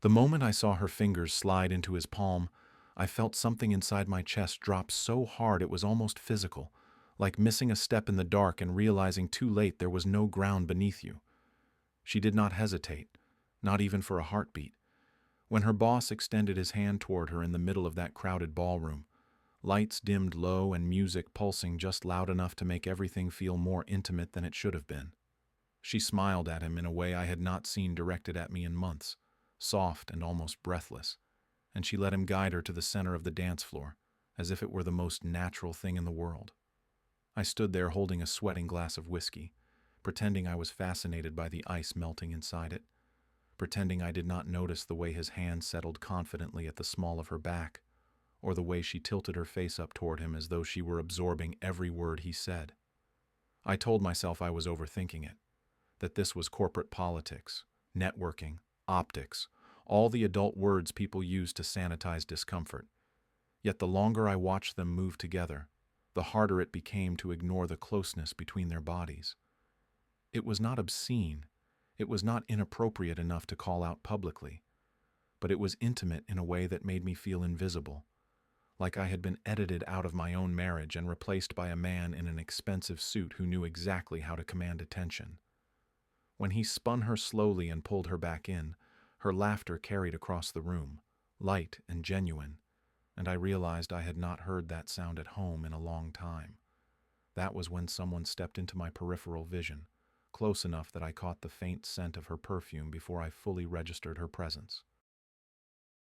The moment I saw her fingers slide into his palm, I felt something inside my chest drop so hard it was almost physical, like missing a step in the dark and realizing too late there was no ground beneath you. She did not hesitate, not even for a heartbeat. When her boss extended his hand toward her in the middle of that crowded ballroom, lights dimmed low and music pulsing just loud enough to make everything feel more intimate than it should have been. She smiled at him in a way I had not seen directed at me in months, soft and almost breathless, and she let him guide her to the center of the dance floor, as if it were the most natural thing in the world. I stood there holding a sweating glass of whiskey, pretending I was fascinated by the ice melting inside it, pretending I did not notice the way his hand settled confidently at the small of her back, or the way she tilted her face up toward him as though she were absorbing every word he said. I told myself I was overthinking it, that this was corporate politics, networking, optics, all the adult words people use to sanitize discomfort. Yet the longer I watched them move together, the harder it became to ignore the closeness between their bodies. It was not obscene, it was not inappropriate enough to call out publicly, but it was intimate in a way that made me feel invisible, like I had been edited out of my own marriage and replaced by a man in an expensive suit who knew exactly how to command attention. When he spun her slowly and pulled her back in, her laughter carried across the room, light and genuine, and I realized I had not heard that sound at home in a long time. That was when someone stepped into my peripheral vision, close enough that I caught the faint scent of her perfume before I fully registered her presence.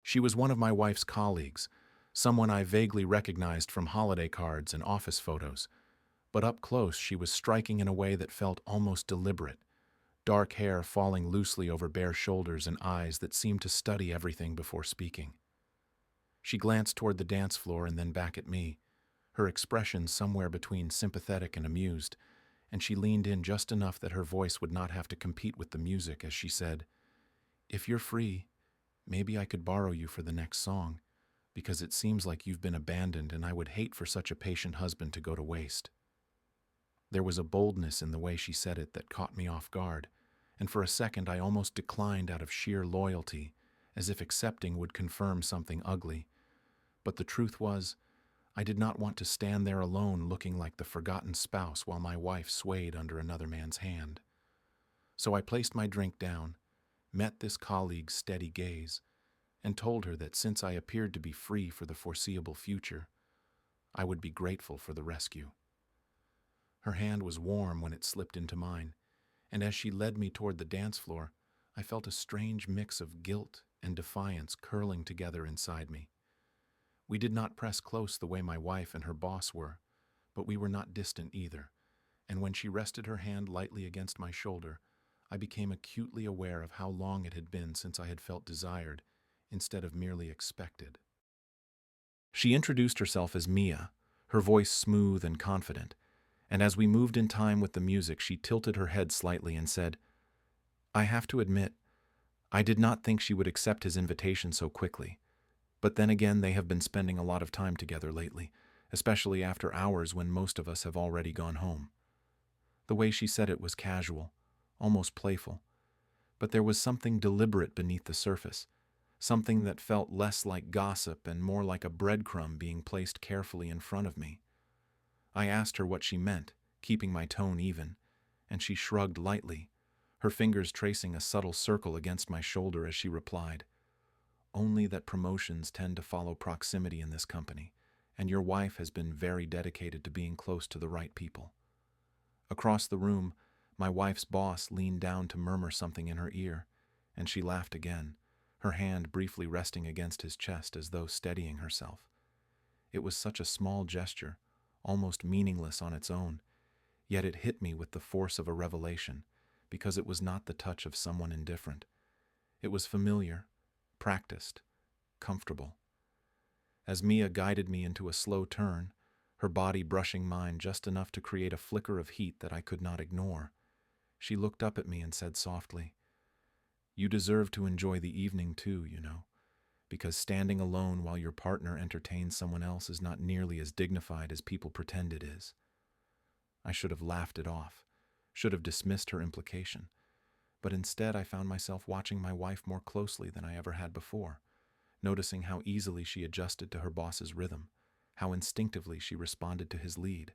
She was one of my wife's colleagues, someone I vaguely recognized from holiday cards and office photos, but up close she was striking in a way that felt almost deliberate, dark hair falling loosely over bare shoulders and eyes that seemed to study everything before speaking. She glanced toward the dance floor and then back at me, her expression somewhere between sympathetic and amused, and she leaned in just enough that her voice would not have to compete with the music as she said, "If you're free, maybe I could borrow you for the next song, because it seems like you've been abandoned and I would hate for such a patient husband to go to waste." There was a boldness in the way she said it that caught me off guard, and for a second I almost declined out of sheer loyalty, as if accepting would confirm something ugly. But the truth was, I did not want to stand there alone looking like the forgotten spouse while my wife swayed under another man's hand. So I placed my drink down, met this colleague's steady gaze, and told her that since I appeared to be free for the foreseeable future, I would be grateful for the rescue. Her hand was warm when it slipped into mine, and as she led me toward the dance floor, I felt a strange mix of guilt and defiance curling together inside me. We did not press close the way my wife and her boss were, but we were not distant either, and when she rested her hand lightly against my shoulder, I became acutely aware of how long it had been since I had felt desired instead of merely expected. She introduced herself as Mia, her voice smooth and confident, and as we moved in time with the music, she tilted her head slightly and said, "I have to admit, I did not think she would accept his invitation so quickly. But then again, they have been spending a lot of time together lately, especially after hours when most of us have already gone home." The way she said it was casual, almost playful, but there was something deliberate beneath the surface, something that felt less like gossip and more like a breadcrumb being placed carefully in front of me. I asked her what she meant, keeping my tone even, and she shrugged lightly, her fingers tracing a subtle circle against my shoulder as she replied, "Only that promotions tend to follow proximity in this company, and your wife has been very dedicated to being close to the right people." Across the room, my wife's boss leaned down to murmur something in her ear, and she laughed again, her hand briefly resting against his chest as though steadying herself. It was such a small gesture, almost meaningless on its own, yet it hit me with the force of a revelation, because it was not the touch of someone indifferent. It was familiar, practiced, comfortable. As Mia guided me into a slow turn, her body brushing mine just enough to create a flicker of heat that I could not ignore, she looked up at me and said softly, "You deserve to enjoy the evening too, you know, because standing alone while your partner entertains someone else is not nearly as dignified as people pretend it is." I should have laughed it off, should have dismissed her implication, but instead I found myself watching my wife more closely than I ever had before, noticing how easily she adjusted to her boss's rhythm, how instinctively she responded to his lead.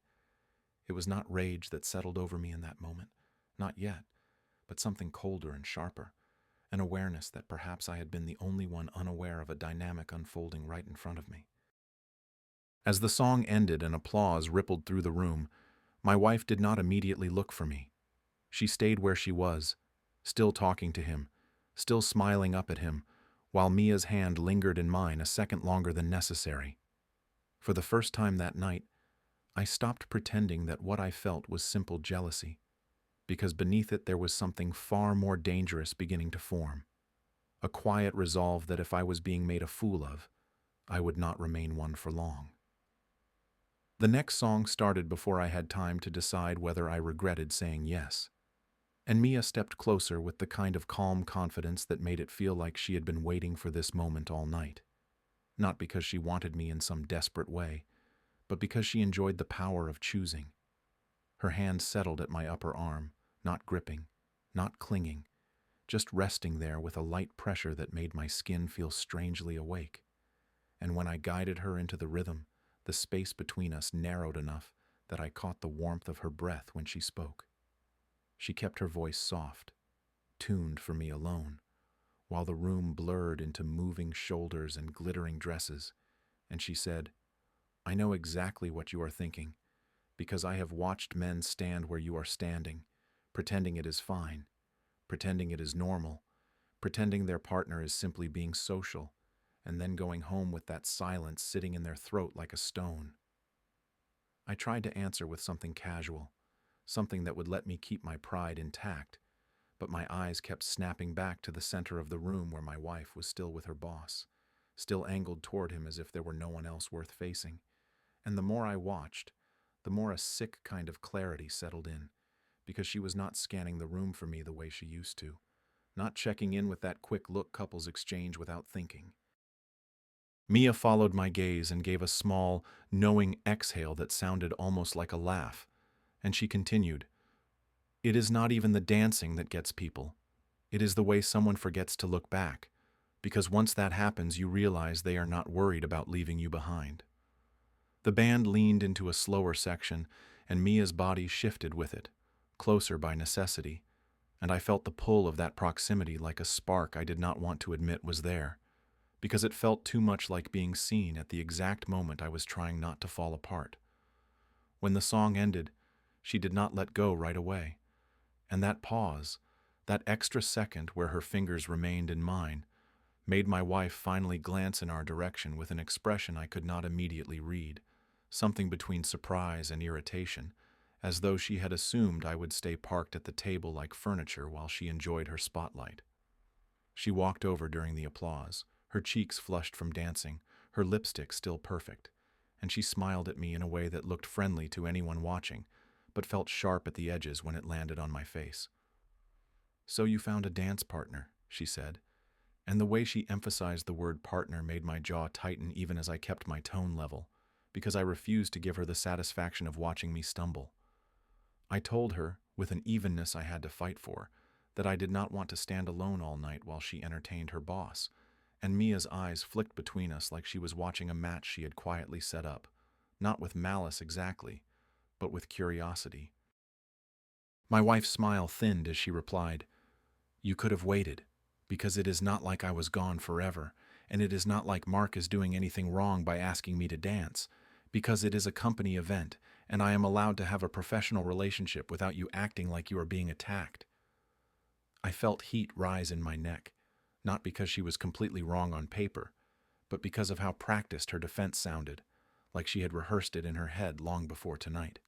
It was not rage that settled over me in that moment, not yet, but something colder and sharper, an awareness that perhaps I had been the only one unaware of a dynamic unfolding right in front of me. As the song ended and applause rippled through the room, my wife did not immediately look for me. She stayed where she was, still talking to him, still smiling up at him, while Mia's hand lingered in mine a second longer than necessary. For the first time that night, I stopped pretending that what I felt was simple jealousy, because beneath it there was something far more dangerous beginning to form, a quiet resolve that if I was being made a fool of, I would not remain one for long. The next song started before I had time to decide whether I regretted saying yes, and Mia stepped closer with the kind of calm confidence that made it feel like she had been waiting for this moment all night, not because she wanted me in some desperate way, but because she enjoyed the power of choosing. Her hand settled at my upper arm, not gripping, not clinging, just resting there with a light pressure that made my skin feel strangely awake. And when I guided her into the rhythm, the space between us narrowed enough that I caught the warmth of her breath when she spoke. She kept her voice soft, tuned for me alone, while the room blurred into moving shoulders and glittering dresses, and she said, "I know exactly what you are thinking, because I have watched men stand where you are standing, pretending it is fine, pretending it is normal, pretending their partner is simply being social, and then going home with that silence sitting in their throat like a stone." I tried to answer with something casual, something that would let me keep my pride intact, but my eyes kept snapping back to the center of the room where my wife was still with her boss, still angled toward him as if there were no one else worth facing. And the more I watched, the more a sick kind of clarity settled in, because she was not scanning the room for me the way she used to, not checking in with that quick look couples exchange without thinking. Mia followed my gaze and gave a small, knowing exhale that sounded almost like a laugh, and she continued, "It is not even the dancing that gets people. It is the way someone forgets to look back, because once that happens you realize they are not worried about leaving you behind." The band leaned into a slower section, and Mia's body shifted with it, closer by necessity, and I felt the pull of that proximity like a spark I did not want to admit was there, because it felt too much like being seen at the exact moment I was trying not to fall apart. When the song ended, she did not let go right away, and that pause, that extra second where her fingers remained in mine, made my wife finally glance in our direction with an expression I could not immediately read, something between surprise and irritation, as though she had assumed I would stay parked at the table like furniture while she enjoyed her spotlight. She walked over during the applause, her cheeks flushed from dancing, her lipstick still perfect, and she smiled at me in a way that looked friendly to anyone watching, but felt sharp at the edges when it landed on my face. "So you found a dance partner," she said, and the way she emphasized the word partner made my jaw tighten even as I kept my tone level, because I refused to give her the satisfaction of watching me stumble. I told her, with an evenness I had to fight for, that I did not want to stand alone all night while she entertained her boss, and Mia's eyes flicked between us like she was watching a match she had quietly set up, not with malice exactly, but with curiosity. My wife's smile thinned as she replied, "You could have waited, because it is not like I was gone forever, and it is not like Mark is doing anything wrong by asking me to dance, because it is a company event, and I am allowed to have a professional relationship without you acting like you are being attacked." I felt heat rise in my neck, not because she was completely wrong on paper, but because of how practiced her defense sounded, like she had rehearsed it in her head long before tonight.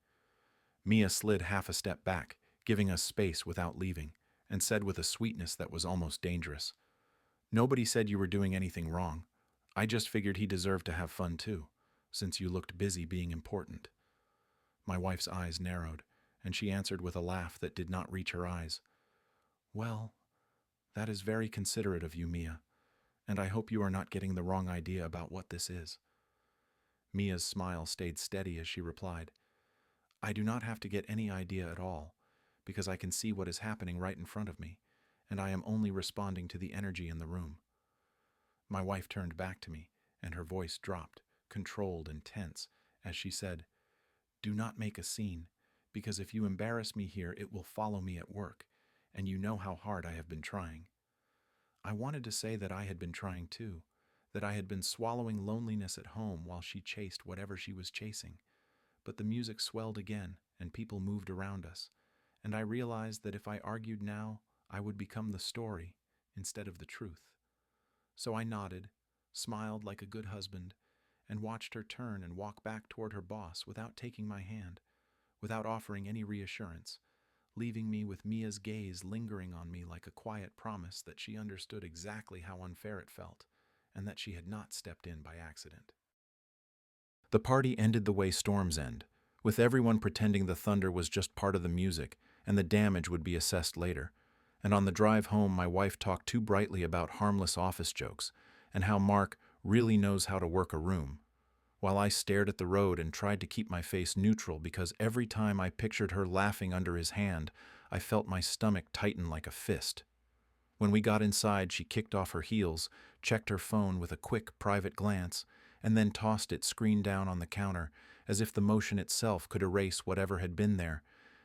Mia slid half a step back, giving us space without leaving, and said with a sweetness that was almost dangerous, "Nobody said you were doing anything wrong. I just figured he deserved to have fun too, since you looked busy being important." My wife's eyes narrowed, and she answered with a laugh that did not reach her eyes. "Well, that is very considerate of you, Mia, and I hope you are not getting the wrong idea about what this is." Mia's smile stayed steady as she replied, "I do not have to get any idea at all, because I can see what is happening right in front of me, and I am only responding to the energy in the room. My wife turned back to me, and her voice dropped, controlled and tense, as she said, "Do not make a scene, because if you embarrass me here, it will follow me at work, and you know how hard I have been trying." I wanted to say that I had been trying too, that I had been swallowing loneliness at home while she chased whatever she was chasing. But the music swelled again, and people moved around us, and I realized that if I argued now, I would become the story instead of the truth. So I nodded, smiled like a good husband, and watched her turn and walk back toward her boss without taking my hand, without offering any reassurance, leaving me with Mia's gaze lingering on me like a quiet promise that she understood exactly how unfair it felt, and that she had not stepped in by accident. The party ended the way storms end, with everyone pretending the thunder was just part of the music and the damage would be assessed later. And on the drive home, my wife talked too brightly about harmless office jokes and how Mark really knows how to work a room, while I stared at the road and tried to keep my face neutral because every time I pictured her laughing under his hand, I felt my stomach tighten like a fist. When we got inside, she kicked off her heels, checked her phone with a quick, private glance, and then tossed it screen down on the counter, as if the motion itself could erase whatever had been there,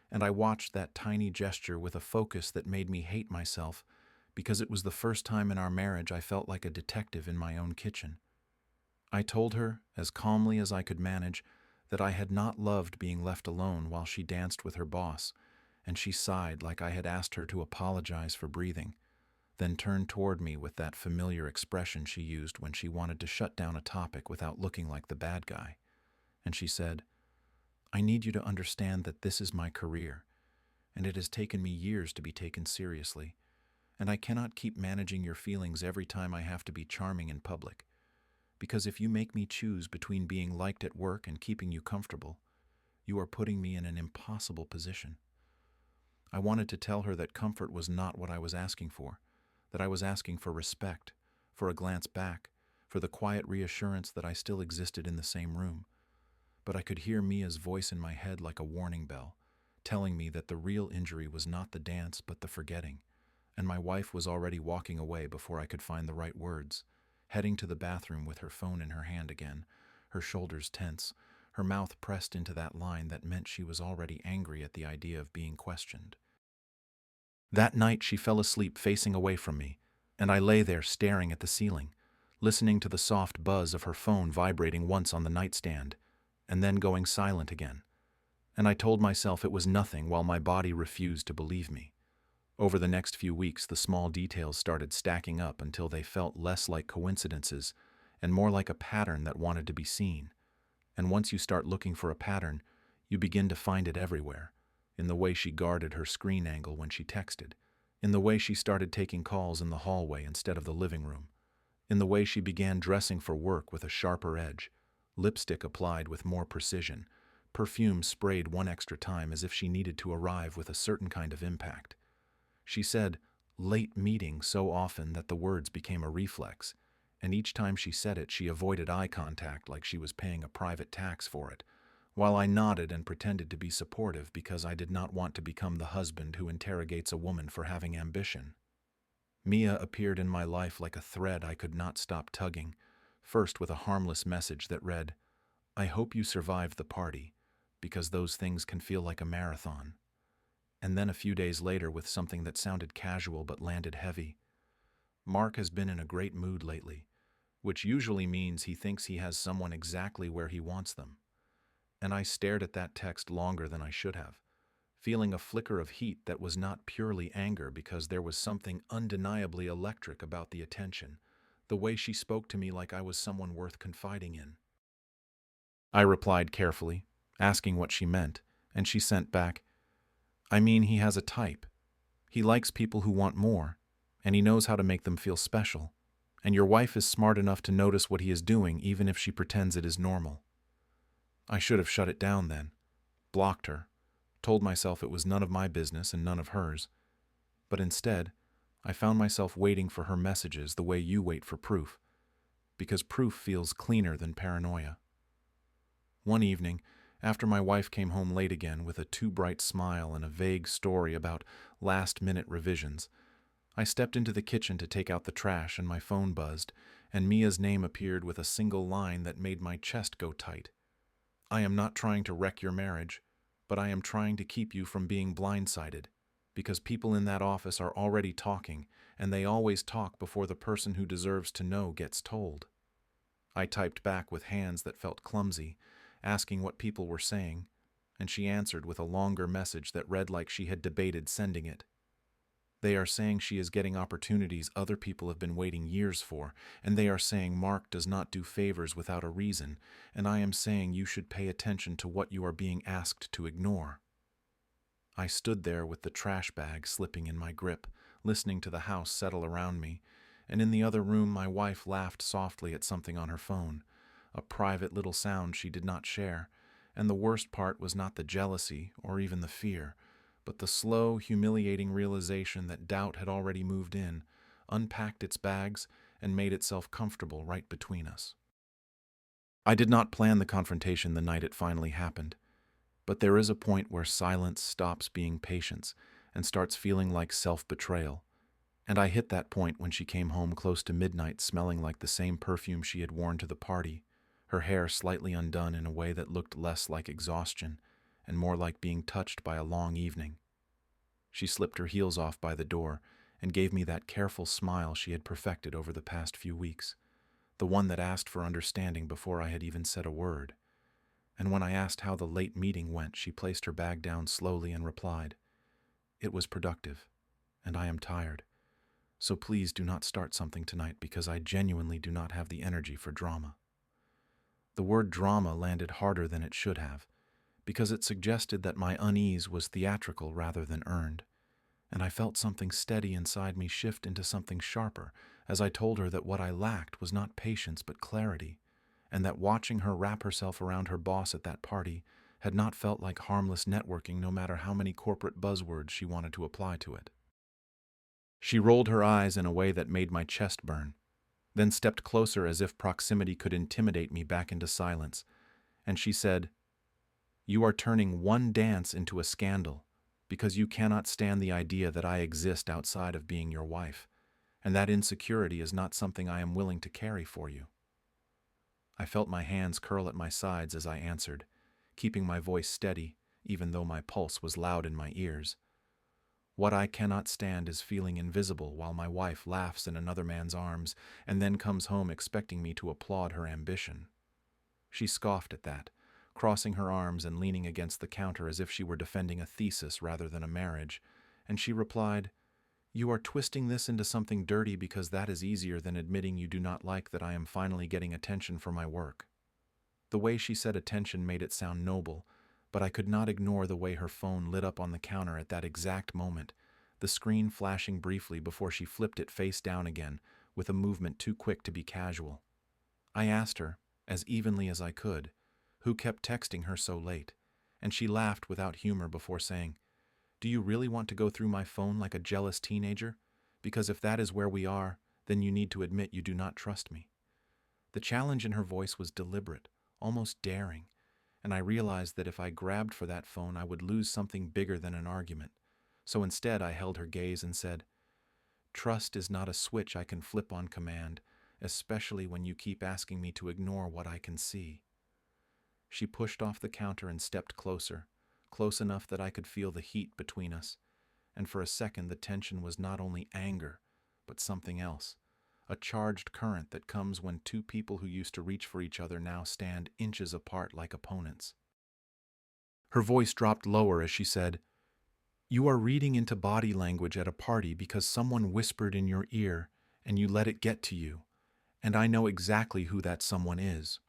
and I watched that tiny gesture with a focus that made me hate myself, because it was the first time in our marriage I felt like a detective in my own kitchen. I told her, as calmly as I could manage, that I had not loved being left alone while she danced with her boss, and she sighed like I had asked her to apologize for breathing, then turned toward me with that familiar expression she used when she wanted to shut down a topic without looking like the bad guy. And she said, "I need you to understand that this is my career, and it has taken me years to be taken seriously, and I cannot keep managing your feelings every time I have to be charming in public, because if you make me choose between being liked at work and keeping you comfortable, you are putting me in an impossible position." I wanted to tell her that comfort was not what I was asking for, that I was asking for respect, for a glance back, for the quiet reassurance that I still existed in the same room. But I could hear Mia's voice in my head like a warning bell, telling me that the real injury was not the dance but the forgetting, and my wife was already walking away before I could find the right words, heading to the bathroom with her phone in her hand again, her shoulders tense, her mouth pressed into that line that meant she was already angry at the idea of being questioned. That night she fell asleep facing away from me, and I lay there staring at the ceiling, listening to the soft buzz of her phone vibrating once on the nightstand, and then going silent again. And I told myself it was nothing while my body refused to believe me. Over the next few weeks, the small details started stacking up until they felt less like coincidences and more like a pattern that wanted to be seen. And once you start looking for a pattern, you begin to find it everywhere. In the way she guarded her screen angle when she texted, in the way she started taking calls in the hallway instead of the living room, in the way she began dressing for work with a sharper edge, lipstick applied with more precision, perfume sprayed one extra time as if she needed to arrive with a certain kind of impact. She said, "late meeting" so often that the words became a reflex, and each time she said it, she avoided eye contact like she was paying a private tax for it, while I nodded and pretended to be supportive because I did not want to become the husband who interrogates a woman for having ambition. Mia appeared in my life like a thread I could not stop tugging, first with a harmless message that read, "I hope you survived the party, because those things can feel like a marathon." And then a few days later with something that sounded casual but landed heavy. "Mark has been in a great mood lately," which usually means he thinks he has someone exactly where he wants them. And I stared at that text longer than I should have, feeling a flicker of heat that was not purely anger because there was something undeniably electric about the attention, the way she spoke to me like I was someone worth confiding in. I replied carefully, asking what she meant, and she sent back, "I mean, he has a type. He likes people who want more, and he knows how to make them feel special, and your wife is smart enough to notice what he is doing even if she pretends it is normal." I should have shut it down then, blocked her, told myself it was none of my business and none of hers, but instead, I found myself waiting for her messages the way you wait for proof, because proof feels cleaner than paranoia. One evening, after my wife came home late again with a too bright smile and a vague story about last-minute revisions, I stepped into the kitchen to take out the trash and my phone buzzed, and Mia's name appeared with a single line that made my chest go tight. I am not trying to wreck your marriage, but I am trying to keep you from being blindsided, because people in that office are already talking, and they always talk before the person who deserves to know gets told. I typed back with hands that felt clumsy, asking what people were saying, and she answered with a longer message that read like she had debated sending it. They are saying she is getting opportunities other people have been waiting years for, and they are saying Mark does not do favors without a reason, and I am saying you should pay attention to what you are being asked to ignore. I stood there with the trash bag slipping in my grip, listening to the house settle around me, and in the other room my wife laughed softly at something on her phone, a private little sound she did not share, and the worst part was not the jealousy or even the fear, but the slow, humiliating realization that doubt had already moved in, unpacked its bags, and made itself comfortable right between us. I did not plan the confrontation the night it finally happened, but there is a point where silence stops being patience and starts feeling like self-betrayal, and I hit that point when she came home close to midnight smelling like the same perfume she had worn to the party, her hair slightly undone in a way that looked less like exhaustion and more like being touched by a long evening. She slipped her heels off by the door and gave me that careful smile she had perfected over the past few weeks, the one that asked for understanding before I had even said a word. And when I asked how the late meeting went, she placed her bag down slowly and replied, "It was productive, and I am tired. So please do not start something tonight because I genuinely do not have the energy for drama." The word drama landed harder than it should have, because it suggested that my unease was theatrical rather than earned, and I felt something steady inside me shift into something sharper as I told her that what I lacked was not patience but clarity, and that watching her wrap herself around her boss at that party had not felt like harmless networking no matter how many corporate buzzwords she wanted to apply to it. She rolled her eyes in a way that made my chest burn, then stepped closer as if proximity could intimidate me back into silence, and she said, "You are turning one dance into a scandal because you cannot stand the idea that I exist outside of being your wife, and that insecurity is not something I am willing to carry for you." I felt my hands curl at my sides as I answered, keeping my voice steady, even though my pulse was loud in my ears. "What I cannot stand is feeling invisible while my wife laughs in another man's arms and then comes home expecting me to applaud her ambition." She scoffed at that, crossing her arms and leaning against the counter as if she were defending a thesis rather than a marriage, and she replied, "You are twisting this into something dirty because that is easier than admitting you do not like that I am finally getting attention for my work." The way she said attention made it sound noble, but I could not ignore the way her phone lit up on the counter at that exact moment, the screen flashing briefly before she flipped it face down again, with a movement too quick to be casual. I asked her, as evenly as I could, who kept texting her so late, and she laughed without humor before saying, "Do you really want to go through my phone like a jealous teenager? Because if that is where we are, then you need to admit you do not trust me." The challenge in her voice was deliberate, almost daring, and I realized that if I grabbed for that phone, I would lose something bigger than an argument. So instead, I held her gaze and said, "Trust is not a switch I can flip on command, especially when you keep asking me to ignore what I can see." She pushed off the counter and stepped closer, close enough that I could feel the heat between us, and for a second the tension was not only anger, but something else, a charged current that comes when two people who used to reach for each other now stand inches apart like opponents. Her voice dropped lower as she said, "You are reading into body language at a party because someone whispered in your ear and you let it get to you, and I know exactly who that someone is."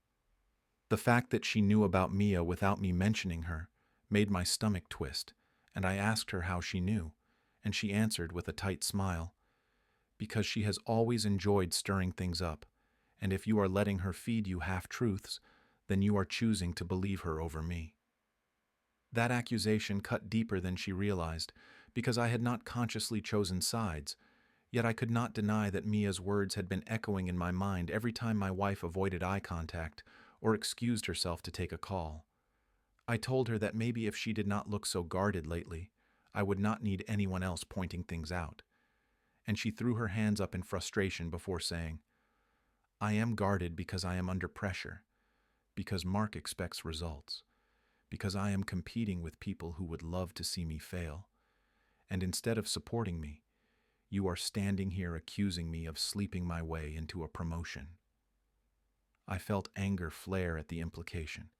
The fact that she knew about Mia without me mentioning her made my stomach twist, and I asked her how she knew, and she answered with a tight smile, "Because she has always enjoyed stirring things up, and if you are letting her feed you half-truths, then you are choosing to believe her over me." That accusation cut deeper than she realized, because I had not consciously chosen sides, yet I could not deny that Mia's words had been echoing in my mind every time my wife avoided eye contact or excused herself to take a call. I told her that maybe if she did not look so guarded lately, I would not need anyone else pointing things out. and she threw her hands up in frustration before saying, I am guarded because I am under pressure, because Mark expects results, because I am competing with people who would love to see me fail, and instead of supporting me, you are standing here accusing me of sleeping my way into a promotion. I felt anger flare at the implication,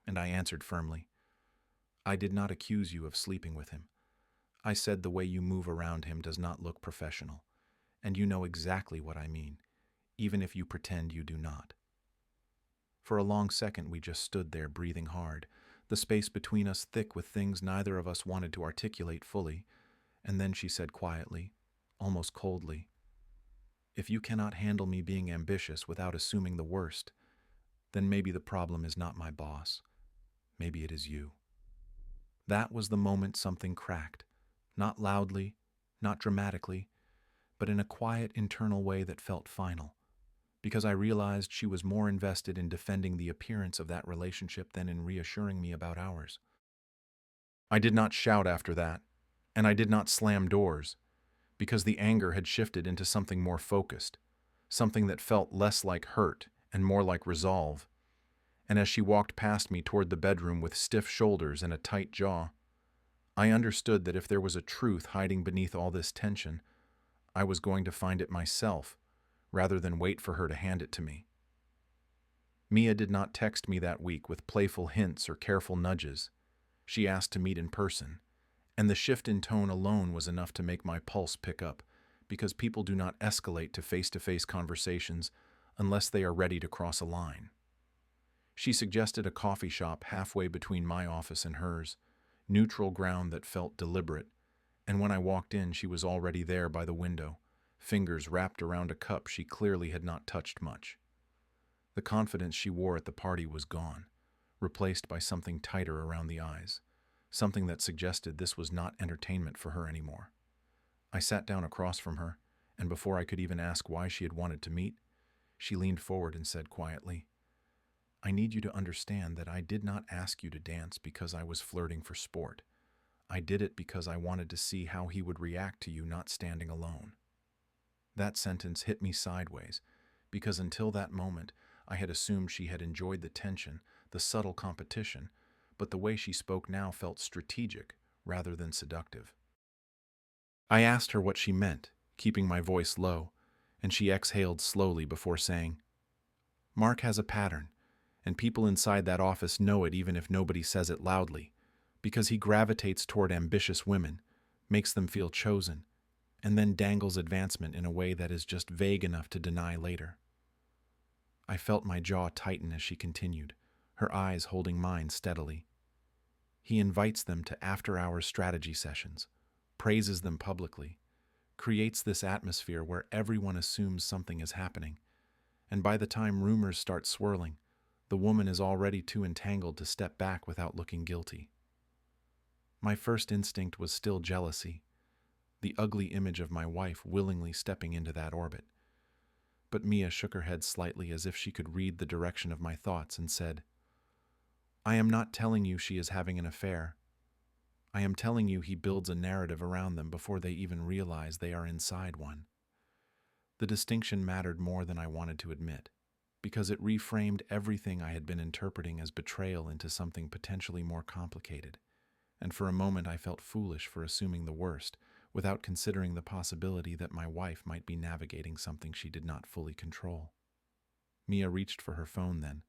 and I answered firmly, I did not accuse you of sleeping with him. I said the way you move around him does not look professional, and you know exactly what I mean, even if you pretend you do not. For a long second we just stood there breathing hard, the space between us thick with things neither of us wanted to articulate fully, and then she said quietly, almost coldly, if you cannot handle me being ambitious without assuming the worst, then maybe the problem is not my boss. Maybe it is you. That was the moment something cracked, not loudly, not dramatically, but in a quiet internal way that felt final, because I realized she was more invested in defending the appearance of that relationship than in reassuring me about ours. I did not shout after that, and I did not slam doors, because the anger had shifted into something more focused, something that felt less like hurt and more like resolve. And as she walked past me toward the bedroom with stiff shoulders and a tight jaw, I understood that if there was a truth hiding beneath all this tension, I was going to find it myself, rather than wait for her to hand it to me. Mia did not text me that week with playful hints or careful nudges. She asked to meet in person, and the shift in tone alone was enough to make my pulse pick up, because people do not escalate to face-to-face conversations unless they are ready to cross a line. She suggested a coffee shop halfway between my office and hers, neutral ground that felt deliberate, and when I walked in, she was already there by the window, fingers wrapped around a cup she clearly had not touched much. The confidence she wore at the party was gone, replaced by something tighter around the eyes, something that suggested this was not entertainment for her anymore. I sat down across from her, and before I could even ask why she had wanted to meet, she leaned forward and said quietly, I need you to understand that I did not ask you to dance because I was flirting for sport. I did it because I wanted to see how he would react to you not standing alone. That sentence hit me sideways, because until that moment, I had assumed she had enjoyed the tension, the subtle competition, but the way she spoke now felt strategic rather than seductive. I asked her what she meant, keeping my voice low, and she exhaled slowly before saying, Mark has a pattern, and people inside that office know it even if nobody says it loudly, because he gravitates toward ambitious women, makes them feel chosen, and then dangles advancement in a way that is just vague enough to deny later. I felt my jaw tighten as she continued, her eyes holding mine steadily. He invites them to after-hours strategy sessions, praises them publicly, creates this atmosphere where everyone assumes something is happening, and by the time rumors start swirling, the woman is already too entangled to step back without looking guilty. My first instinct was still jealousy, the ugly image of my wife willingly stepping into that orbit. But Mia shook her head slightly as if she could read the direction of my thoughts and said, I am not telling you she is having an affair. I am telling you he builds a narrative around them before they even realize they are inside one. The distinction mattered more than I wanted to admit, because it reframed everything I had been interpreting as betrayal into something potentially more complicated, and for a moment I felt foolish for assuming the worst, without considering the possibility that my wife might be navigating something she did not fully control. Mia reached for her phone then,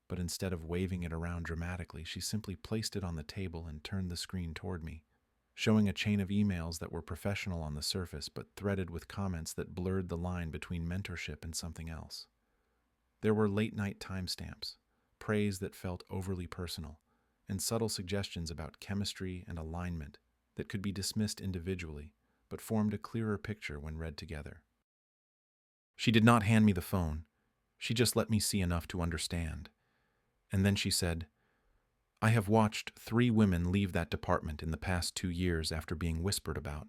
but instead of waving it around dramatically, she simply placed it on the table and turned the screen toward me, showing a chain of emails that were professional on the surface but threaded with comments that blurred the line between mentorship and something else. There were late-night timestamps, praise that felt overly personal, and subtle suggestions about chemistry and alignment that could be dismissed individually but formed a clearer picture when read together. She did not hand me the phone. She just let me see enough to understand. And then she said, I have watched 3 women leave that department in the past 2 years after being whispered about,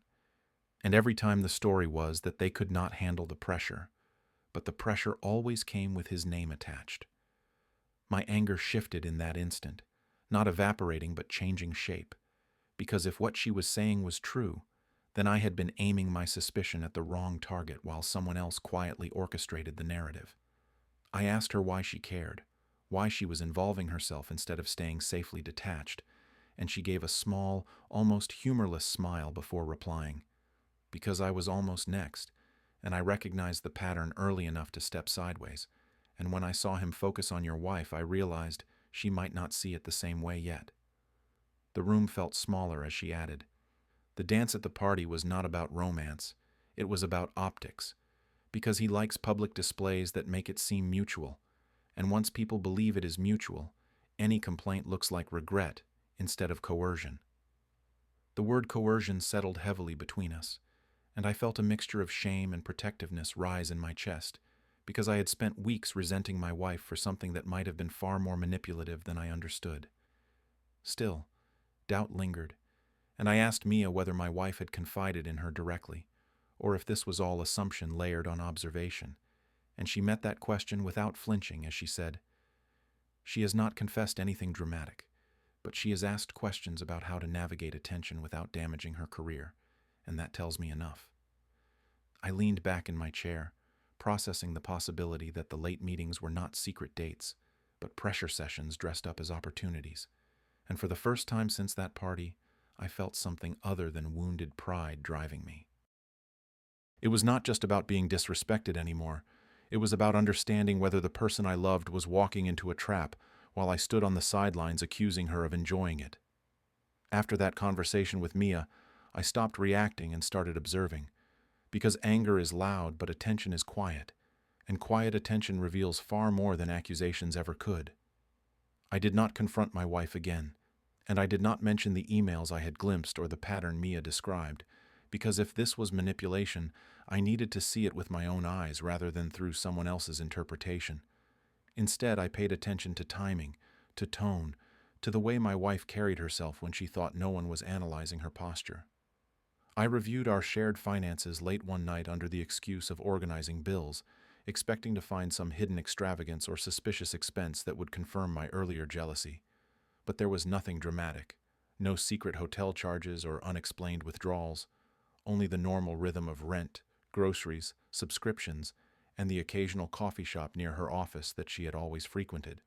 and every time the story was that they could not handle the pressure, but the pressure always came with his name attached. My anger shifted in that instant, not evaporating but changing shape, because if what she was saying was true, Then I had been aiming my suspicion at the wrong target while someone else quietly orchestrated the narrative. I asked her why she cared, why she was involving herself instead of staying safely detached, and she gave a small, almost humorless smile before replying. Because I was almost next, and I recognized the pattern early enough to step sideways, and when I saw him focus on your wife, I realized she might not see it the same way yet. The room felt smaller as she added, "The dance at the party was not about romance, it was about optics, because he likes public displays that make it seem mutual, and once people believe it is mutual, any complaint looks like regret instead of coercion." The word coercion settled heavily between us, and I felt a mixture of shame and protectiveness rise in my chest, because I had spent weeks resenting my wife for something that might have been far more manipulative than I understood. Still, doubt lingered, and I asked Mia whether my wife had confided in her directly, or if this was all assumption layered on observation, and she met that question without flinching as she said, "She has not confessed anything dramatic, but she has asked questions about how to navigate attention without damaging her career, and that tells me enough." I leaned back in my chair, processing the possibility that the late meetings were not secret dates, but pressure sessions dressed up as opportunities, and for the first time since that party, I felt something other than wounded pride driving me. It was not just about being disrespected anymore. It was about understanding whether the person I loved was walking into a trap while I stood on the sidelines accusing her of enjoying it. After that conversation with Mia, I stopped reacting and started observing, because anger is loud but attention is quiet, and quiet attention reveals far more than accusations ever could. I did not confront my wife again, and I did not mention the emails I had glimpsed or the pattern Mia described, because if this was manipulation, I needed to see it with my own eyes rather than through someone else's interpretation. Instead, I paid attention to timing, to tone, to the way my wife carried herself when she thought no one was analyzing her posture. I reviewed our shared finances late one night under the excuse of organizing bills, expecting to find some hidden extravagance or suspicious expense that would confirm my earlier jealousy. But there was nothing dramatic, no secret hotel charges or unexplained withdrawals, only the normal rhythm of rent, groceries, subscriptions, and the occasional coffee shop near her office that she had always frequented.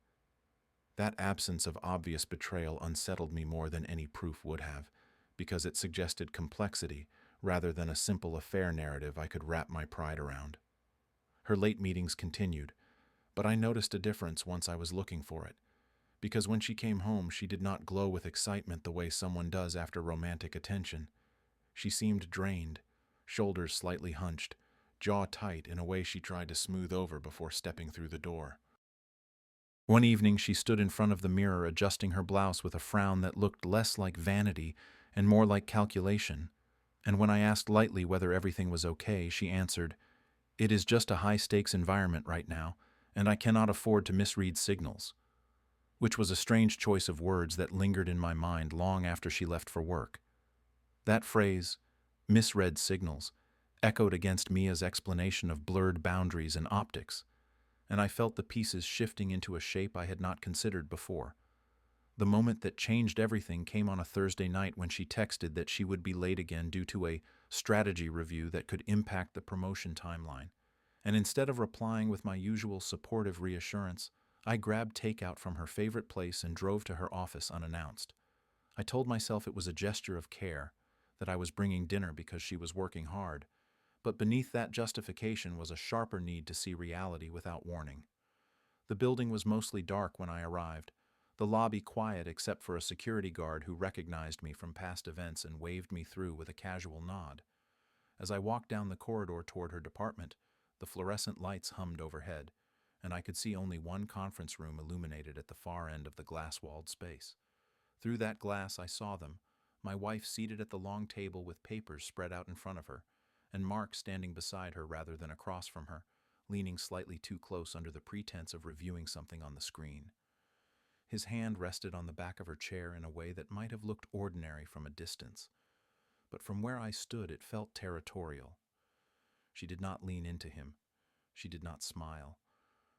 That absence of obvious betrayal unsettled me more than any proof would have, because it suggested complexity rather than a simple affair narrative I could wrap my pride around. Her late meetings continued, but I noticed a difference once I was looking for it, because when she came home, she did not glow with excitement the way someone does after romantic attention. She seemed drained, shoulders slightly hunched, jaw tight in a way she tried to smooth over before stepping through the door. One evening, she stood in front of the mirror adjusting her blouse with a frown that looked less like vanity and more like calculation, and when I asked lightly whether everything was okay, she answered, "It is just a high-stakes environment right now, and I cannot afford to misread signals," which was a strange choice of words that lingered in my mind long after she left for work. That phrase, misread signals, echoed against Mia's explanation of blurred boundaries and optics, and I felt the pieces shifting into a shape I had not considered before. The moment that changed everything came on a Thursday night when she texted that she would be late again due to a strategy review that could impact the promotion timeline. And instead of replying with my usual supportive reassurance, I grabbed takeout from her favorite place and drove to her office unannounced. I told myself it was a gesture of care, that I was bringing dinner because she was working hard, but beneath that justification was a sharper need to see reality without warning. The building was mostly dark when I arrived, the lobby quiet except for a security guard who recognized me from past events and waved me through with a casual nod. As I walked down the corridor toward her department, the fluorescent lights hummed overhead, and I could see only one conference room illuminated at the far end of the glass-walled space. Through that glass I saw them, my wife seated at the long table with papers spread out in front of her, and Mark standing beside her rather than across from her, leaning slightly too close under the pretense of reviewing something on the screen. His hand rested on the back of her chair in a way that might have looked ordinary from a distance, but from where I stood it felt territorial. She did not lean into him. She did not smile,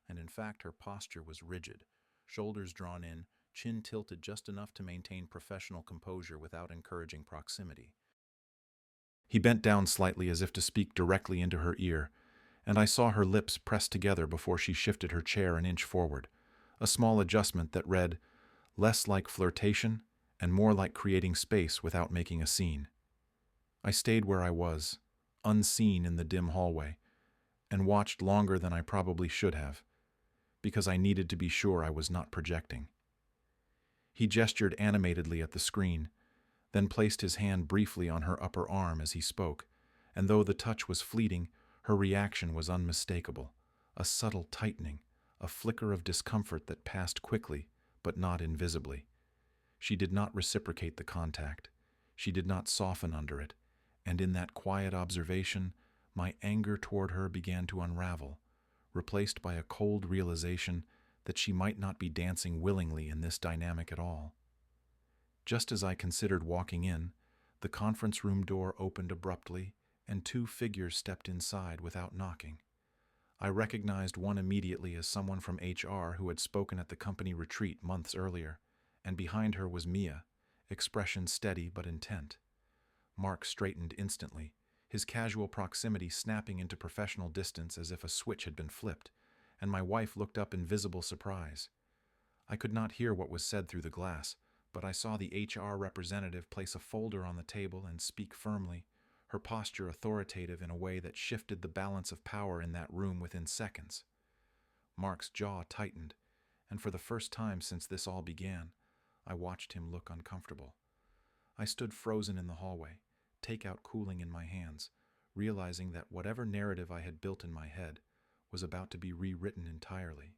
and in fact her posture was rigid, shoulders drawn in, chin tilted just enough to maintain professional composure without encouraging proximity. He bent down slightly as if to speak directly into her ear, and I saw her lips press together before she shifted her chair an inch forward, a small adjustment that read, less like flirtation and more like creating space without making a scene. I stayed where I was, unseen in the dim hallway, and watched longer than I probably should have, because I needed to be sure I was not projecting. He gestured animatedly at the screen, then placed his hand briefly on her upper arm as he spoke, and though the touch was fleeting, her reaction was unmistakable, a subtle tightening, a flicker of discomfort that passed quickly, but not invisibly. She did not reciprocate the contact. She did not soften under it, and in that quiet observation, my anger toward her began to unravel, replaced by a cold realization that she might not be dancing willingly in this dynamic at all. Just as I considered walking in, the conference room door opened abruptly, and two figures stepped inside without knocking. I recognized one immediately as someone from HR who had spoken at the company retreat months earlier, and behind her was Mia, expression steady but intent. Mark straightened instantly, his casual proximity snapping into professional distance as if a switch had been flipped, and my wife looked up in visible surprise. I could not hear what was said through the glass, but I saw the HR representative place a folder on the table and speak firmly, her posture authoritative in a way that shifted the balance of power in that room within seconds. Mark's jaw tightened, and for the first time since this all began, I watched him look uncomfortable. I stood frozen in the hallway, takeout cooling in my hands, realizing that whatever narrative I had built in my head was about to be rewritten entirely.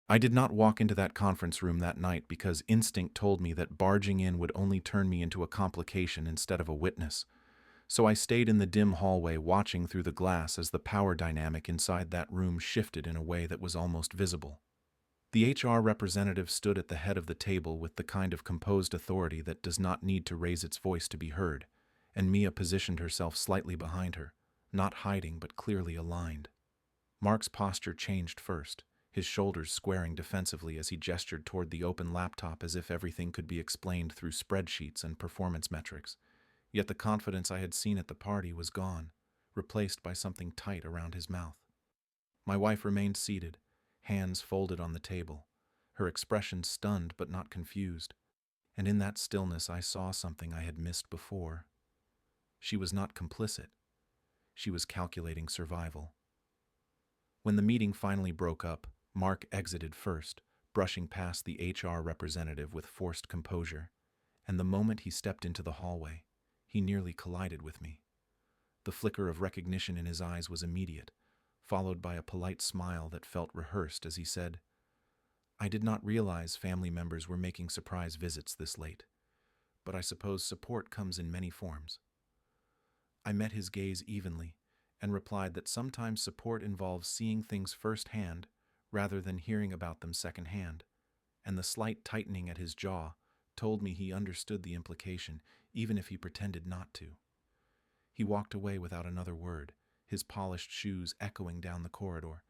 I did not walk into that conference room that night because instinct told me that barging in would only turn me into a complication instead of a witness. So I stayed in the dim hallway watching through the glass as the power dynamic inside that room shifted in a way that was almost visible. The HR representative stood at the head of the table with the kind of composed authority that does not need to raise its voice to be heard, and Mia positioned herself slightly behind her, not hiding but clearly aligned. Mark's posture changed first, his shoulders squaring defensively as he gestured toward the open laptop as if everything could be explained through spreadsheets and performance metrics. Yet the confidence I had seen at the party was gone, replaced by something tight around his mouth. My wife remained seated, hands folded on the table, her expression stunned but not confused, and in that stillness I saw something I had missed before. She was not complicit. She was calculating survival. When the meeting finally broke up, Mark exited first, brushing past the HR representative with forced composure, and the moment he stepped into the hallway, he nearly collided with me. The flicker of recognition in his eyes was immediate, followed by a polite smile that felt rehearsed as he said, "I did not realize family members were making surprise visits this late, but I suppose support comes in many forms." I met his gaze evenly and replied that sometimes support involves seeing things firsthand rather than hearing about them secondhand, and the slight tightening at his jaw told me he understood the implication, even if he pretended not to. He walked away without another word, his polished shoes echoing down the corridor,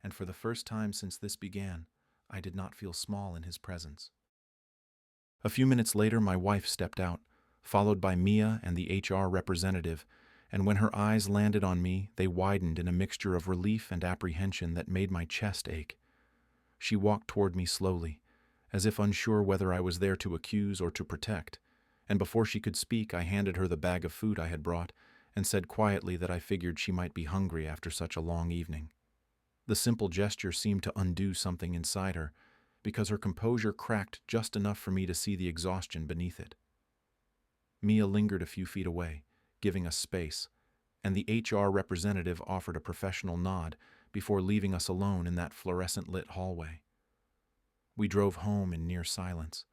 and for the first time since this began, I did not feel small in his presence. A few minutes later, my wife stepped out, followed by Mia and the HR representative, and when her eyes landed on me, they widened in a mixture of relief and apprehension that made my chest ache. She walked toward me slowly, as if unsure whether I was there to accuse or to protect, and before she could speak, I handed her the bag of food I had brought and said quietly that I figured she might be hungry after such a long evening. The simple gesture seemed to undo something inside her, because her composure cracked just enough for me to see the exhaustion beneath it. Mia lingered a few feet away, giving us space, and the HR representative offered a professional nod before leaving us alone in that fluorescent-lit hallway. We drove home in near silence,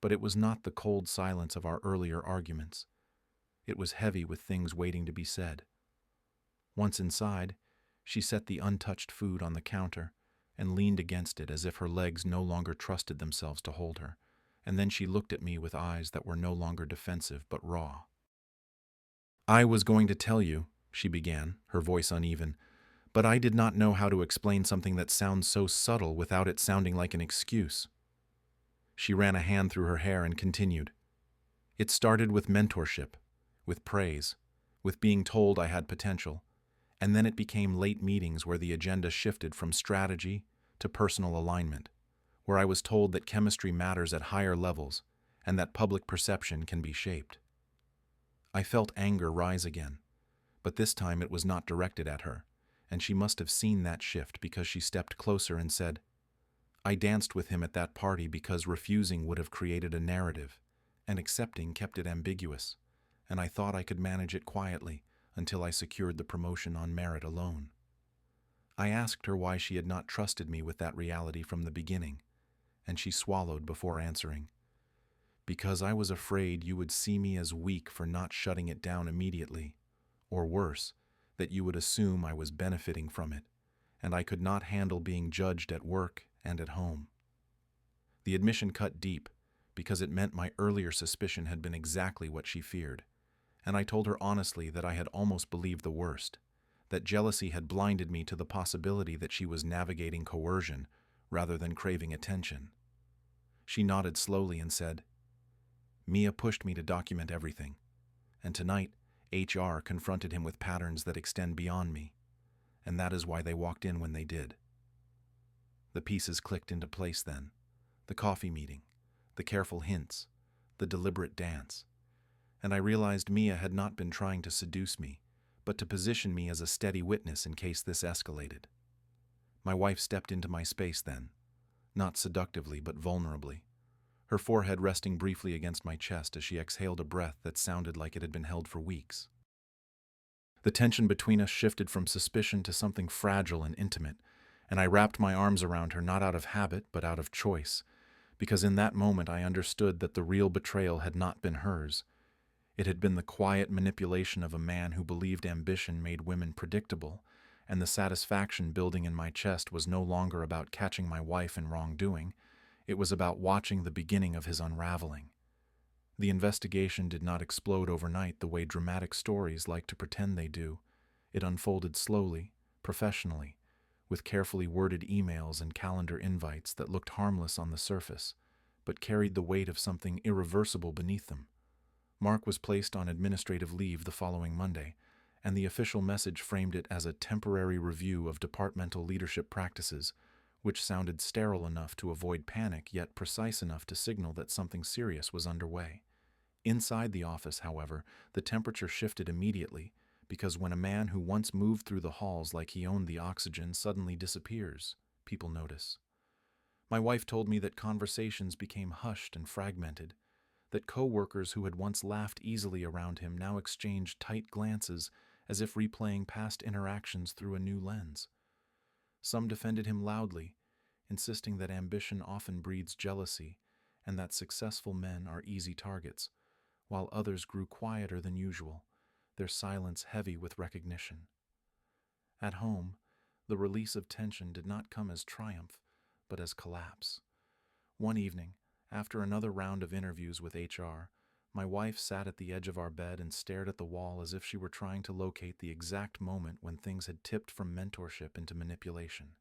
but it was not the cold silence of our earlier arguments. It was heavy with things waiting to be said. Once inside, she set the untouched food on the counter and leaned against it as if her legs no longer trusted themselves to hold her, and then she looked at me with eyes that were no longer defensive but raw. "I was going to tell you," she began, her voice uneven, "but I did not know how to explain something that sounds so subtle without it sounding like an excuse." She ran a hand through her hair and continued, "It started with mentorship. with praise, with being told I had potential, and then it became late meetings where the agenda shifted from strategy to personal alignment, where I was told that chemistry matters at higher levels and that public perception can be shaped. I felt anger rise again, but this time it was not directed at her, and she must have seen that shift because she stepped closer and said, "I danced with him at that party because refusing would have created a narrative, and accepting kept it ambiguous, and I thought I could manage it quietly until I secured the promotion on merit alone." I asked her why she had not trusted me with that reality from the beginning, and she swallowed before answering. "Because I was afraid you would see me as weak for not shutting it down immediately, or worse, that you would assume I was benefiting from it, and I could not handle being judged at work and at home." The admission cut deep, because it meant my earlier suspicion had been exactly what she feared, and I told her honestly that I had almost believed the worst, that jealousy had blinded me to the possibility that she was navigating coercion rather than craving attention. She nodded slowly and said, "Mia pushed me to document everything, and tonight HR confronted him with patterns that extend beyond me, and that is why they walked in when they did." The pieces clicked into place then. The coffee meeting, the careful hints, the deliberate dance. And I realized Mia had not been trying to seduce me, but to position me as a steady witness in case this escalated. My wife stepped into my space then, not seductively but vulnerably, her forehead resting briefly against my chest as she exhaled a breath that sounded like it had been held for weeks. The tension between us shifted from suspicion to something fragile and intimate, and I wrapped my arms around her not out of habit but out of choice, because in that moment I understood that the real betrayal had not been hers. It had been the quiet manipulation of a man who believed ambition made women predictable, and the satisfaction building in my chest was no longer about catching my wife in wrongdoing. It was about watching the beginning of his unraveling. The investigation did not explode overnight the way dramatic stories like to pretend they do. It unfolded slowly, professionally, with carefully worded emails and calendar invites that looked harmless on the surface, but carried the weight of something irreversible beneath them. Mark was placed on administrative leave the following Monday, and the official message framed it as a temporary review of departmental leadership practices, which sounded sterile enough to avoid panic yet precise enough to signal that something serious was underway. Inside the office, however, the temperature shifted immediately, because when a man who once moved through the halls like he owned the oxygen suddenly disappears, people notice. My wife told me that conversations became hushed and fragmented, that co-workers who had once laughed easily around him now exchanged tight glances as if replaying past interactions through a new lens. Some defended him loudly, insisting that ambition often breeds jealousy and that successful men are easy targets, while others grew quieter than usual, their silence heavy with recognition. At home, the release of tension did not come as triumph, but as collapse. One evening, after another round of interviews with HR, my wife sat at the edge of our bed and stared at the wall as if she were trying to locate the exact moment when things had tipped from mentorship into manipulation.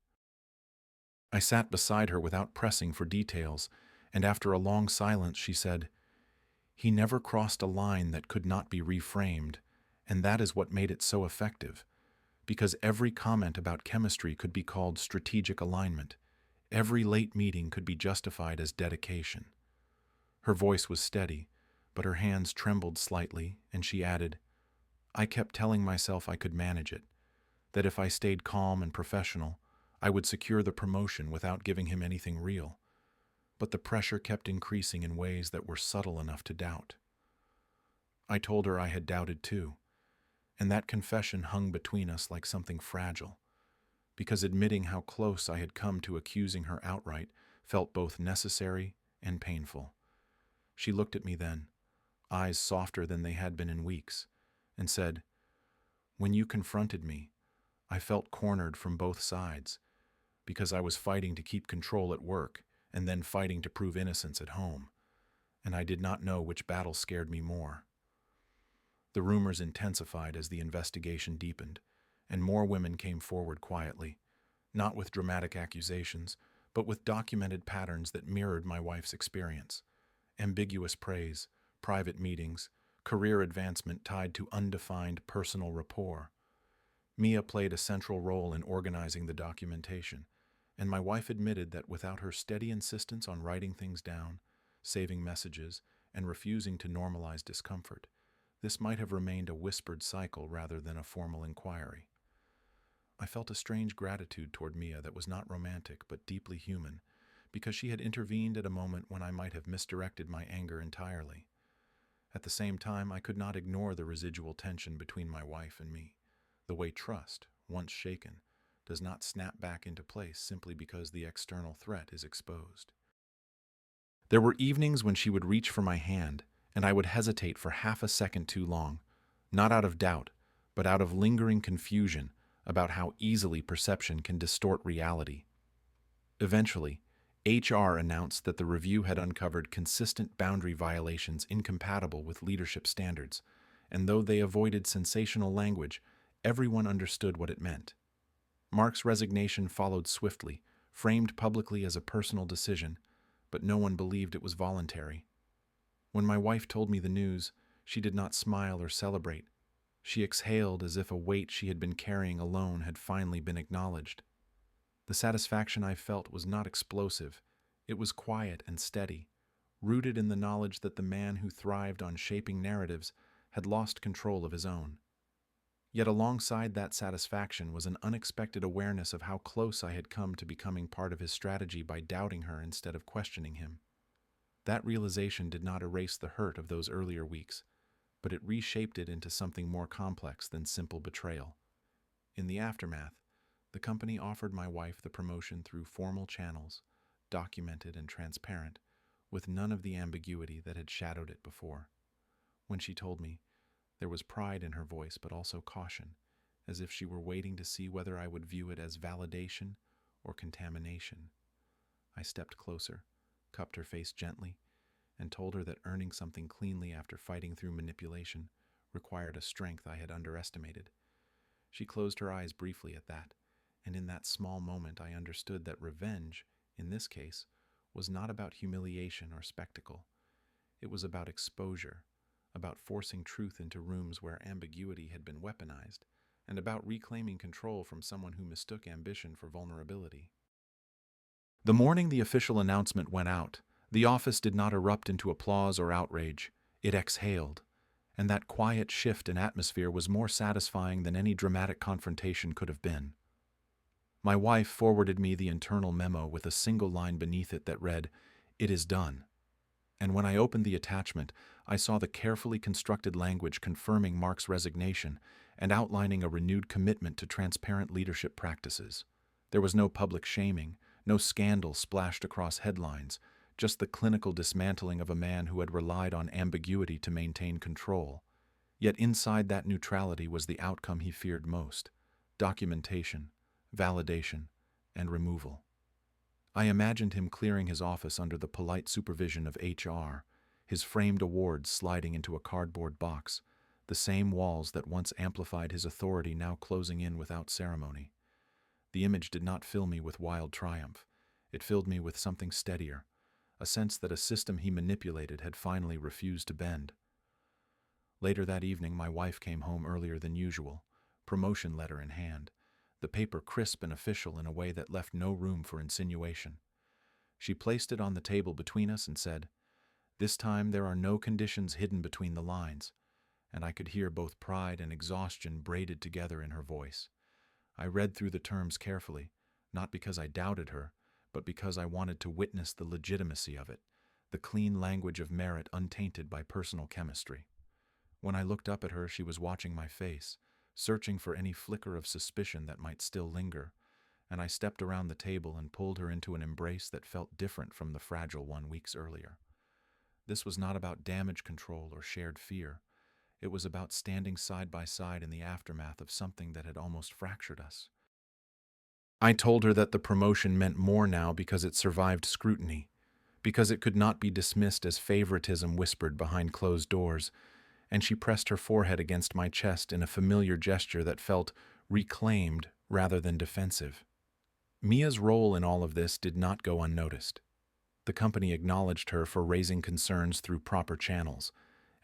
I sat beside her without pressing for details, and after a long silence she said, "He never crossed a line that could not be reframed, and that is what made it so effective, because every comment about chemistry could be called strategic alignment. Every late meeting could be justified as dedication." Her voice was steady, but her hands trembled slightly, and she added, "I kept telling myself I could manage it, that if I stayed calm and professional, I would secure the promotion without giving him anything real. But the pressure kept increasing in ways that were subtle enough to doubt." I told her I had doubted too, and that confession hung between us like something fragile, because admitting how close I had come to accusing her outright felt both necessary and painful. She looked at me then, eyes softer than they had been in weeks, and said, "When you confronted me, I felt cornered from both sides, because I was fighting to keep control at work and then fighting to prove innocence at home, and I did not know which battle scared me more." The rumors intensified as the investigation deepened, and more women came forward quietly, not with dramatic accusations, but with documented patterns that mirrored my wife's experience: ambiguous praise, private meetings, career advancement tied to undefined personal rapport. Mia played a central role in organizing the documentation, and my wife admitted that without her steady insistence on writing things down, saving messages, and refusing to normalize discomfort, this might have remained a whispered cycle rather than a formal inquiry. I felt a strange gratitude toward Mia that was not romantic but deeply human, because she had intervened at a moment when I might have misdirected my anger entirely. At the same time, I could not ignore the residual tension between my wife and me, the way trust, once shaken, does not snap back into place simply because the external threat is exposed. There were evenings when she would reach for my hand, and I would hesitate for half a second too long, not out of doubt, but out of lingering confusion about how easily perception can distort reality. Eventually, HR announced that the review had uncovered consistent boundary violations incompatible with leadership standards, and though they avoided sensational language, everyone understood what it meant. Mark's resignation followed swiftly, framed publicly as a personal decision, but no one believed it was voluntary. When my wife told me the news, she did not smile or celebrate. She exhaled as if a weight she had been carrying alone had finally been acknowledged. The satisfaction I felt was not explosive. It was quiet and steady, rooted in the knowledge that the man who thrived on shaping narratives had lost control of his own. Yet alongside that satisfaction was an unexpected awareness of how close I had come to becoming part of his strategy by doubting her instead of questioning him. That realization did not erase the hurt of those earlier weeks, but it reshaped it into something more complex than simple betrayal. In the aftermath, the company offered my wife the promotion through formal channels, documented and transparent, with none of the ambiguity that had shadowed it before. When she told me, there was pride in her voice but also caution, as if she were waiting to see whether I would view it as validation or contamination. I stepped closer, cupped her face gently, and told her that earning something cleanly after fighting through manipulation required a strength I had underestimated. She closed her eyes briefly at that, and in that small moment I understood that revenge, in this case, was not about humiliation or spectacle. It was about exposure, about forcing truth into rooms where ambiguity had been weaponized, and about reclaiming control from someone who mistook ambition for vulnerability. The morning the official announcement went out, the office did not erupt into applause or outrage. It exhaled, and that quiet shift in atmosphere was more satisfying than any dramatic confrontation could have been. My wife forwarded me the internal memo with a single line beneath it that read, "It is done." And when I opened the attachment, I saw the carefully constructed language confirming Mark's resignation and outlining a renewed commitment to transparent leadership practices. There was no public shaming, no scandal splashed across headlines, just the clinical dismantling of a man who had relied on ambiguity to maintain control. Yet inside that neutrality was the outcome he feared most: documentation, validation, and removal. I imagined him clearing his office under the polite supervision of HR, his framed awards sliding into a cardboard box, the same walls that once amplified his authority now closing in without ceremony. The image did not fill me with wild triumph. It filled me with something steadier, a sense that a system he manipulated had finally refused to bend. Later that evening, my wife came home earlier than usual, promotion letter in hand, the paper crisp and official in a way that left no room for insinuation. She placed it on the table between us and said, "This time there are no conditions hidden between the lines," and I could hear both pride and exhaustion braided together in her voice. I read through the terms carefully, not because I doubted her, but because I wanted to witness the legitimacy of it, the clean language of merit untainted by personal chemistry. When I looked up at her, she was watching my face, searching for any flicker of suspicion that might still linger, and I stepped around the table and pulled her into an embrace that felt different from the fragile one weeks earlier. This was not about damage control or shared fear. It was about standing side by side in the aftermath of something that had almost fractured us. I told her that the promotion meant more now because it survived scrutiny, because it could not be dismissed as favoritism whispered behind closed doors, and she pressed her forehead against my chest in a familiar gesture that felt reclaimed rather than defensive. Mia's role in all of this did not go unnoticed. The company acknowledged her for raising concerns through proper channels,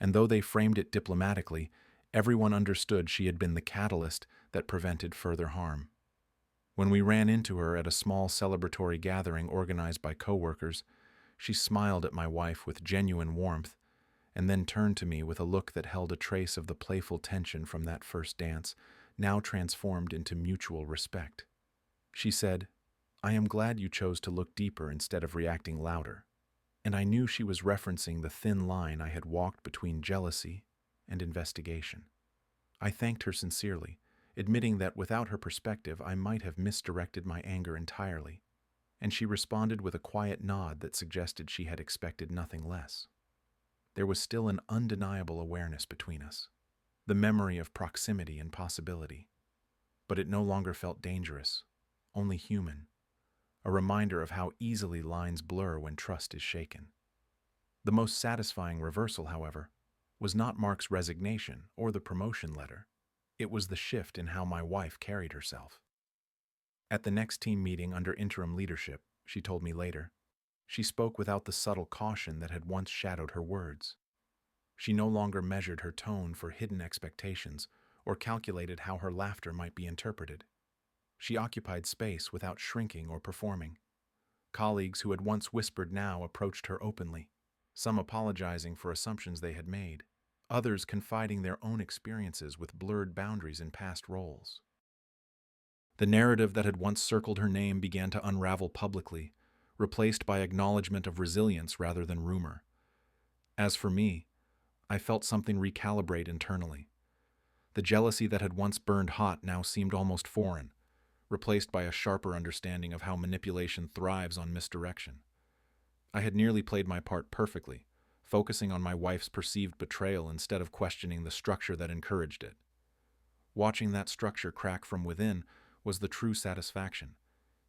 and though they framed it diplomatically, everyone understood she had been the catalyst that prevented further harm. When we ran into her at a small celebratory gathering organized by coworkers, she smiled at my wife with genuine warmth, and then turned to me with a look that held a trace of the playful tension from that first dance, now transformed into mutual respect. She said, "I am glad you chose to look deeper instead of reacting louder." And I knew she was referencing the thin line I had walked between jealousy and investigation. I thanked her sincerely, admitting that without her perspective I might have misdirected my anger entirely, and she responded with a quiet nod that suggested she had expected nothing less. There was still an undeniable awareness between us, the memory of proximity and possibility, but it no longer felt dangerous, only human, a reminder of how easily lines blur when trust is shaken. The most satisfying reversal, however, was not Mark's resignation or the promotion letter. It was the shift in how my wife carried herself. At the next team meeting under interim leadership, she told me later, she spoke without the subtle caution that had once shadowed her words. She no longer measured her tone for hidden expectations or calculated how her laughter might be interpreted. She occupied space without shrinking or performing. Colleagues who had once whispered now approached her openly, some apologizing for assumptions they had made, others confiding their own experiences with blurred boundaries in past roles. The narrative that had once circled her name began to unravel publicly, replaced by acknowledgement of resilience rather than rumor. As for me, I felt something recalibrate internally. The jealousy that had once burned hot now seemed almost foreign, replaced by a sharper understanding of how manipulation thrives on misdirection. I had nearly played my part perfectly, focusing on my wife's perceived betrayal instead of questioning the structure that encouraged it. Watching that structure crack from within was the true satisfaction,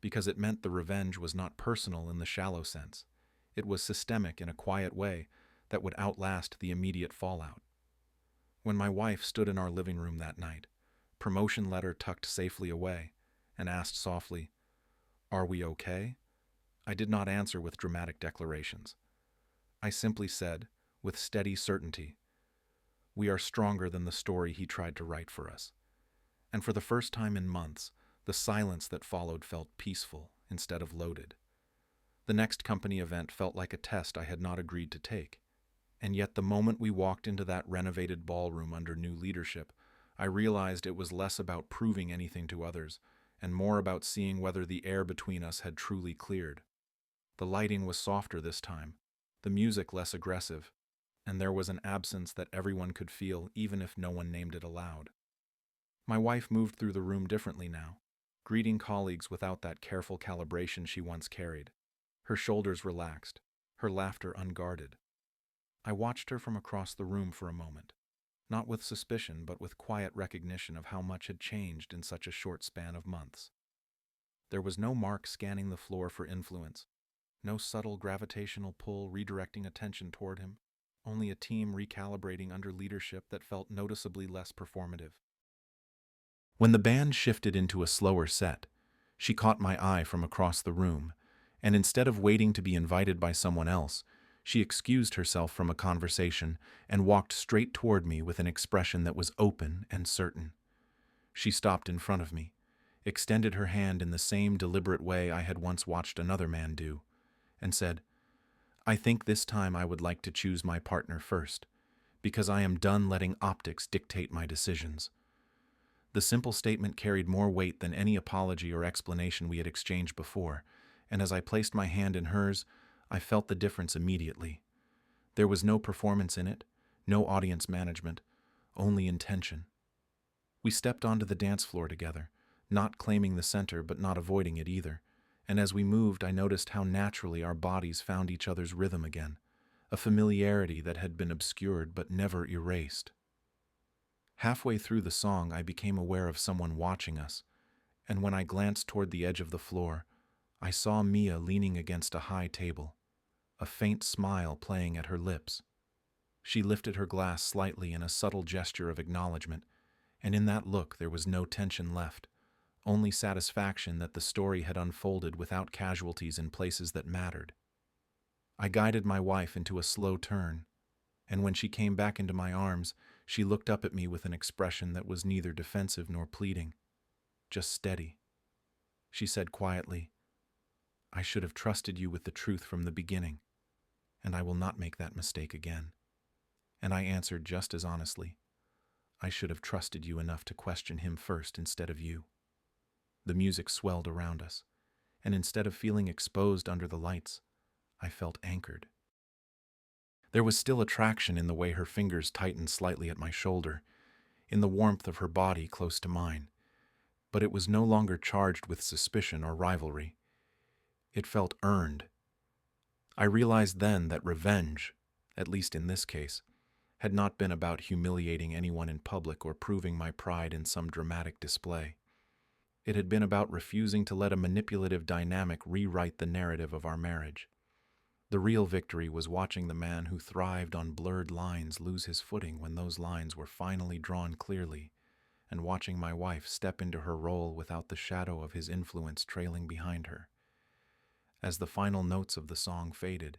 because it meant the revenge was not personal in the shallow sense. It was systemic in a quiet way that would outlast the immediate fallout. When my wife stood in our living room that night, promotion letter tucked safely away, and asked softly, "Are we okay?" I did not answer with dramatic declarations. I simply said, with steady certainty, "We are stronger than the story he tried to write for us." And for the first time in months, the silence that followed felt peaceful instead of loaded. The next company event felt like a test I had not agreed to take. And yet the moment we walked into that renovated ballroom under new leadership, I realized it was less about proving anything to others and more about seeing whether the air between us had truly cleared. The lighting was softer this time, the music less aggressive, and there was an absence that everyone could feel even if no one named it aloud. My wife moved through the room differently now, greeting colleagues without that careful calibration she once carried. Her shoulders relaxed, her laughter unguarded. I watched her from across the room for a moment, not with suspicion but with quiet recognition of how much had changed in such a short span of months. There was no Mark scanning the floor for influence, no subtle gravitational pull redirecting attention toward him, only a team recalibrating under leadership that felt noticeably less performative. When the band shifted into a slower set, she caught my eye from across the room, and instead of waiting to be invited by someone else, she excused herself from a conversation and walked straight toward me with an expression that was open and certain. She stopped in front of me, extended her hand in the same deliberate way I had once watched another man do, and said, "I think this time I would like to choose my partner first, because I am done letting optics dictate my decisions." The simple statement carried more weight than any apology or explanation we had exchanged before, and as I placed my hand in hers, I felt the difference immediately. There was no performance in it, no audience management, only intention. We stepped onto the dance floor together, not claiming the center but not avoiding it either, and as we moved I noticed how naturally our bodies found each other's rhythm again, a familiarity that had been obscured but never erased. Halfway through the song I became aware of someone watching us, and when I glanced toward the edge of the floor, I saw Mia leaning against a high table, a faint smile playing at her lips. She lifted her glass slightly in a subtle gesture of acknowledgement, and in that look there was no tension left, only satisfaction that the story had unfolded without casualties in places that mattered. I guided my wife into a slow turn, and when she came back into my arms, she looked up at me with an expression that was neither defensive nor pleading, just steady. She said quietly, "I should have trusted you with the truth from the beginning, and I will not make that mistake again." And I answered just as honestly, "I should have trusted you enough to question him first instead of you." The music swelled around us, and instead of feeling exposed under the lights, I felt anchored. There was still attraction in the way her fingers tightened slightly at my shoulder, in the warmth of her body close to mine, but it was no longer charged with suspicion or rivalry. It felt earned. I realized then that revenge, at least in this case, had not been about humiliating anyone in public or proving my pride in some dramatic display. It had been about refusing to let a manipulative dynamic rewrite the narrative of our marriage. The real victory was watching the man who thrived on blurred lines lose his footing when those lines were finally drawn clearly, and watching my wife step into her role without the shadow of his influence trailing behind her. As the final notes of the song faded,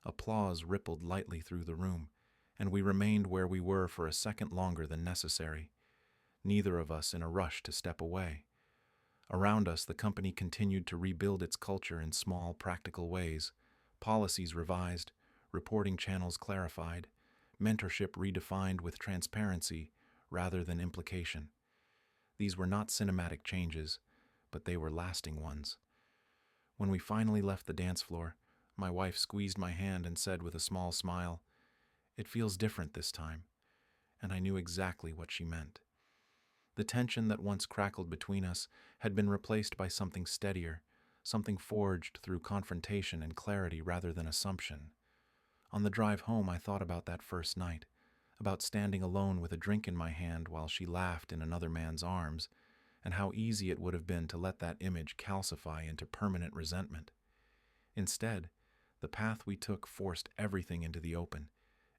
applause rippled lightly through the room, and we remained where we were for a second longer than necessary, neither of us in a rush to step away. Around us, the company continued to rebuild its culture in small, practical ways. Policies revised, reporting channels clarified, mentorship redefined with transparency rather than implication. These were not cinematic changes, but they were lasting ones. When we finally left the dance floor, my wife squeezed my hand and said with a small smile, "It feels different this time," and I knew exactly what she meant. The tension that once crackled between us had been replaced by something steadier, something forged through confrontation and clarity rather than assumption. On the drive home, I thought about that first night, about standing alone with a drink in my hand while she laughed in another man's arms, and how easy it would have been to let that image calcify into permanent resentment. Instead, the path we took forced everything into the open,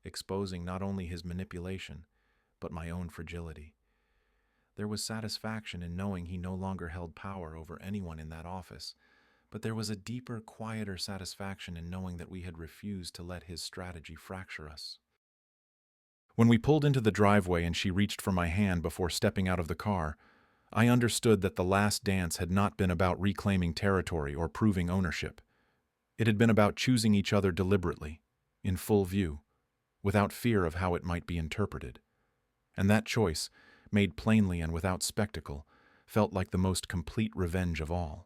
exposing not only his manipulation, but my own fragility. There was satisfaction in knowing he no longer held power over anyone in that office, but there was a deeper, quieter satisfaction in knowing that we had refused to let his strategy fracture us. When we pulled into the driveway and she reached for my hand before stepping out of the car, I understood that the last dance had not been about reclaiming territory or proving ownership. It had been about choosing each other deliberately, in full view, without fear of how it might be interpreted. And that choice, made plainly and without spectacle, felt like the most complete revenge of all.